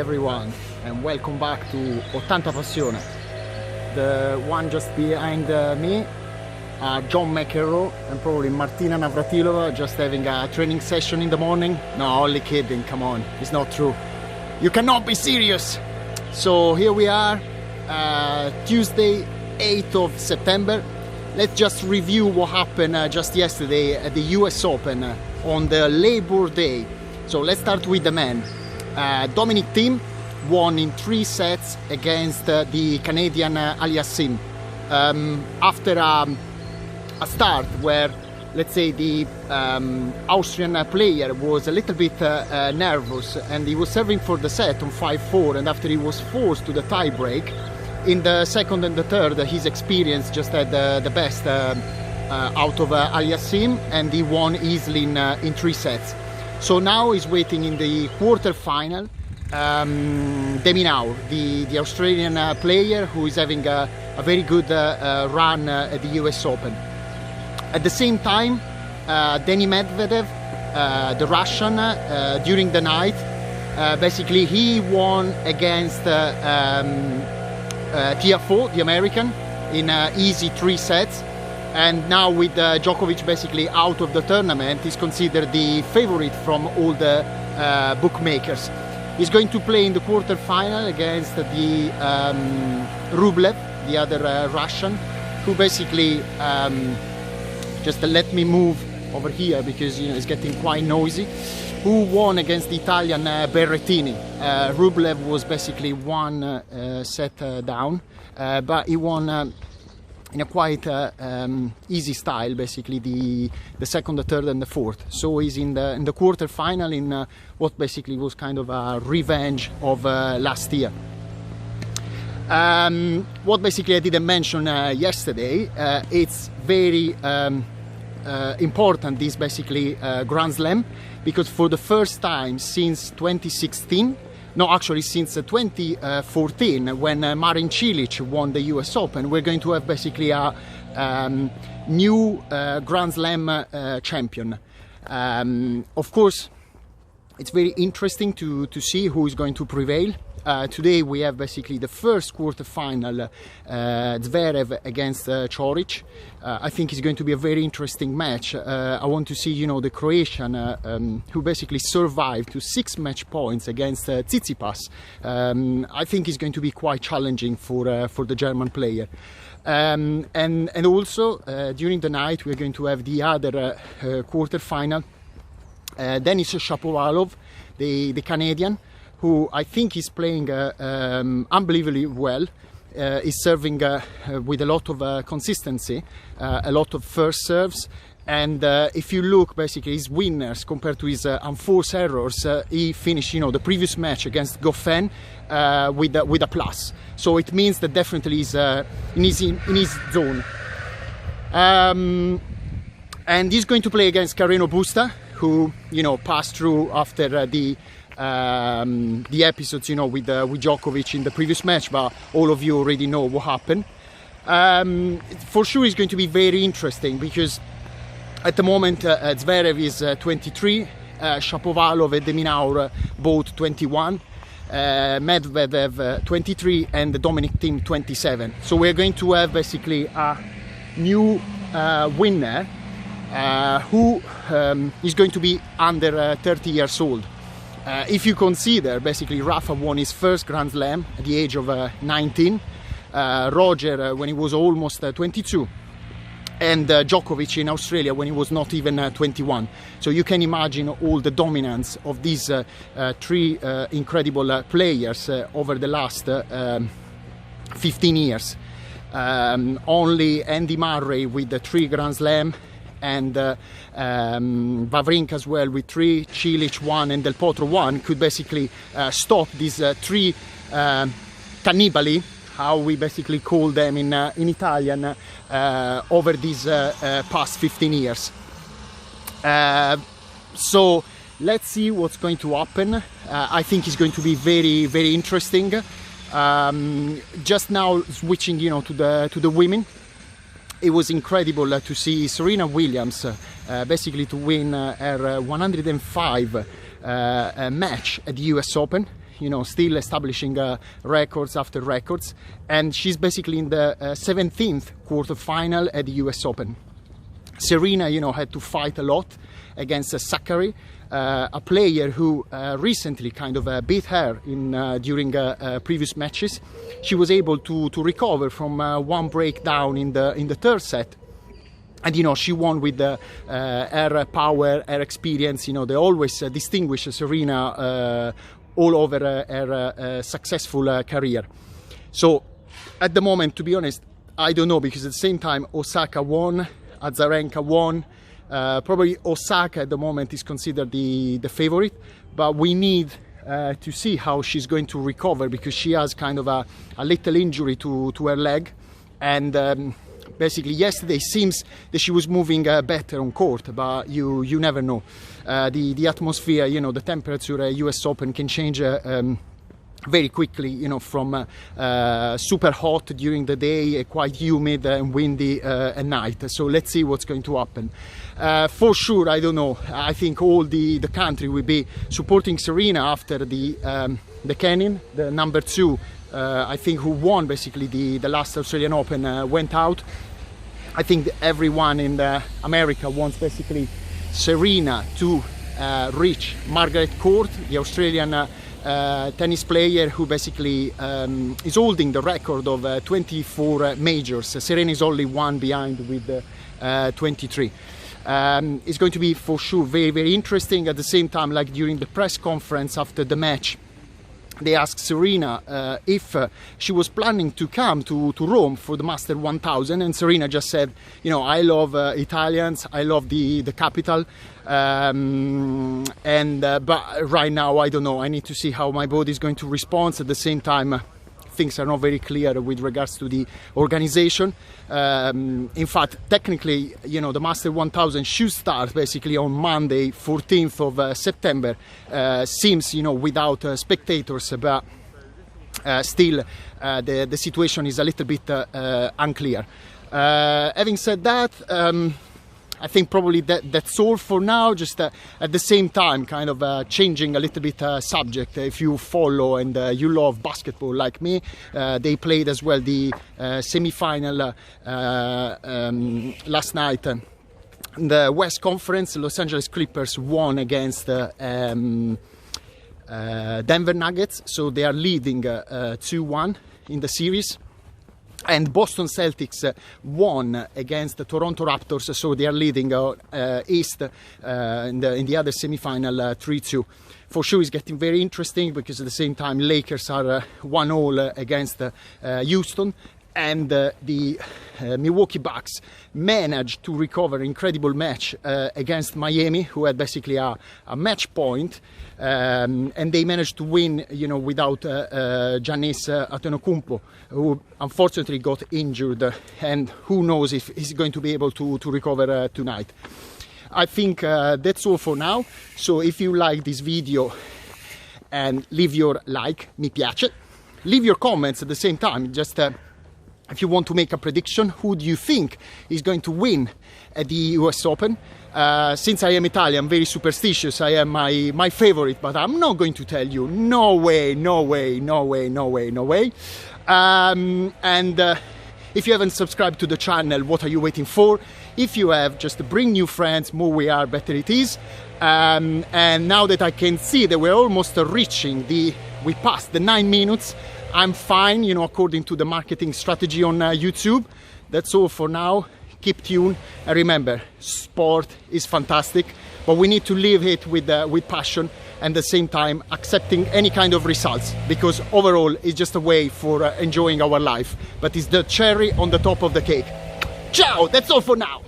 everyone, and welcome back to 80 Passione. The one just behind me are John McEnroe and probably Martina Navratilova just having a training session in the morning. No, only kidding, come on, it's not true. You cannot be serious! So here we are, Tuesday 8th of September. Let's just review what happened just yesterday at the US Open on the Labor Day. So let's start with the men. Dominic Thiem won in 3 sets against the Canadian Aliassime. After a start where, let's say, the Austrian player was a little bit nervous and he was serving for the set on 5-4, and after he was forced to the tie break, in the second and the third his experience just had the best out of Aliassime, and he won easily in 3 sets. So now he's waiting in the quarter-final de Minaur, the Australian player who is having a very good run at the US Open. At the same time, Denis Medvedev, the Russian, during the night, basically he won against Tiafoe, the American, in easy 3 sets. And now with Djokovic basically out of the tournament, he's considered the favorite from all the bookmakers. He's going to play in the quarter-final against the Rublev, the other Russian, who basically, just let me move over here because it's getting quite noisy, who won against the Italian Berrettini. Rublev was basically 1 set down, but he won in a quite easy style, basically the second, the third and the fourth. So he's in the quarter-final in what basically was kind of a revenge of last year. What basically I didn't mention yesterday, it's very important, this basically Grand Slam, because for the first time since 2016, no, actually since 2014, when Marin Cilic won the US Open, we're going to have basically a new Grand Slam champion. Of course, it's very interesting to see who is going to prevail. Today we have basically the first quarter-final, Zverev against Coric. I think it's going to be a very interesting match. I want to see, the Croatian who basically survived to 6 match points against Tsitsipas. I think it's going to be quite challenging for the German player. And also during the night we're going to have the other quarter-final, Denis Shapovalov, the Canadian, who I think is playing unbelievably well. Is serving with a lot of consistency, a lot of first serves, and if you look basically his winners compared to his unforced errors, he finished the previous match against Goffin with a plus. So it means that definitely he's in his zone. And he's going to play against Carreno Busta, who passed through after the episodes with Djokovic in the previous match, but all of you already know what happened. For sure it's going to be very interesting because at the moment Zverev is 23, Shapovalov and de Minaur both 21, Medvedev 23 and Dominic Thiem 27. So we're going to have basically a new winner who is going to be under 30 years old. If you consider, basically, Rafa won his first Grand Slam at the age of 19, Roger when he was almost 22, and Djokovic in Australia when he was not even 21. So you can imagine all the dominance of these 3 incredible players over the last 15 years. Only Andy Murray with the 3 Grand Slam, and Wawrinka as well with 3, Cilic 1 and Del Potro 1 could basically stop these 3 cannibali, how we basically call them in Italian, over these past 15 years. So let's see what's going to happen. I think it's going to be very, very interesting. Just now switching to the women. It was incredible to see Serena Williams basically to win her 105 match at the US Open. you know, still establishing records after records, and she's basically in the 17th quarterfinal at the US Open. Serena, you know, had to fight a lot against Sakkari, a player who recently kind of beat her in during previous matches. She was able to recover from one breakdown in the third set. And, you know, she won with her power, her experience. You know, they always distinguish Serena all over her successful career. So, at the moment, to be honest, I don't know, because at the same time, Osaka won, Azarenka won. Probably Osaka at the moment is considered the favorite, but we need to see how she's going to recover, because she has kind of a little injury to her leg. And basically yesterday seems that she was moving better on court, but you never know. The atmosphere, you know, the temperature at US Open can change very quickly, you know, from super hot during the day, quite humid and windy at night. So let's see what's going to happen. For sure, I don't know, I think all the country will be supporting Serena after the Kenin, the number 2, I think, who won basically the last Australian Open, went out. I think everyone in America wants basically Serena to reach Margaret Court, the Australian tennis player who basically is holding the record of 24 majors. Serena is only one behind with 23. It's going to be for sure very, very interesting. At the same time, like during the press conference after the match, they asked Serena if she was planning to come to Rome for the Master 1000, and Serena just said, you know, I love Italians, I love the capital, but right now I don't know. I need to see how my body is going to respond. At the same time, things are not very clear with regards to the organization. In fact, technically, you know, the Master 1000 should start basically on Monday, 14th of September. Seems, you know, without spectators, but still the situation is a little bit unclear. Having said that, I think probably that's all for now. Just at the same time, kind of changing a little bit subject. If you follow and you love basketball like me, they played as well the semi-final last night. In the West Conference, Los Angeles Clippers won against Denver Nuggets, so they are leading 2-1 in the series. And Boston Celtics won against the Toronto Raptors, so they are leading East in the other semi-final 3-2. For sure, it's getting very interesting, because at the same time, Lakers are 1-0 against Houston, and the Milwaukee Bucks managed to recover an incredible match against Miami, who had basically a match point, and they managed to win, you know, without Giannis Antetokounmpo, who unfortunately got injured, and who knows if he's going to be able to recover tonight. I think that's all for now. So if you like this video, and leave your like, mi piace, leave your comments at the same time. Just if you want to make a prediction, who do you think is going to win at the US Open? Since I am Italian, I'm very superstitious. I have my favorite, but I'm not going to tell you. No way, no way, no way, no way, no way. If you haven't subscribed to the channel, what are you waiting for? If you have, just bring new friends. More we are, better it is. And now that I can see that we're almost reaching we passed the 9 minutes. I'm fine, you know, according to the marketing strategy on YouTube. That's all for now. Keep tuned, and remember, sport is fantastic, but we need to live it with passion, and at the same time accepting any kind of results, because overall it's just a way for enjoying our life, but it's the cherry on the top of the cake. Ciao, that's all for now.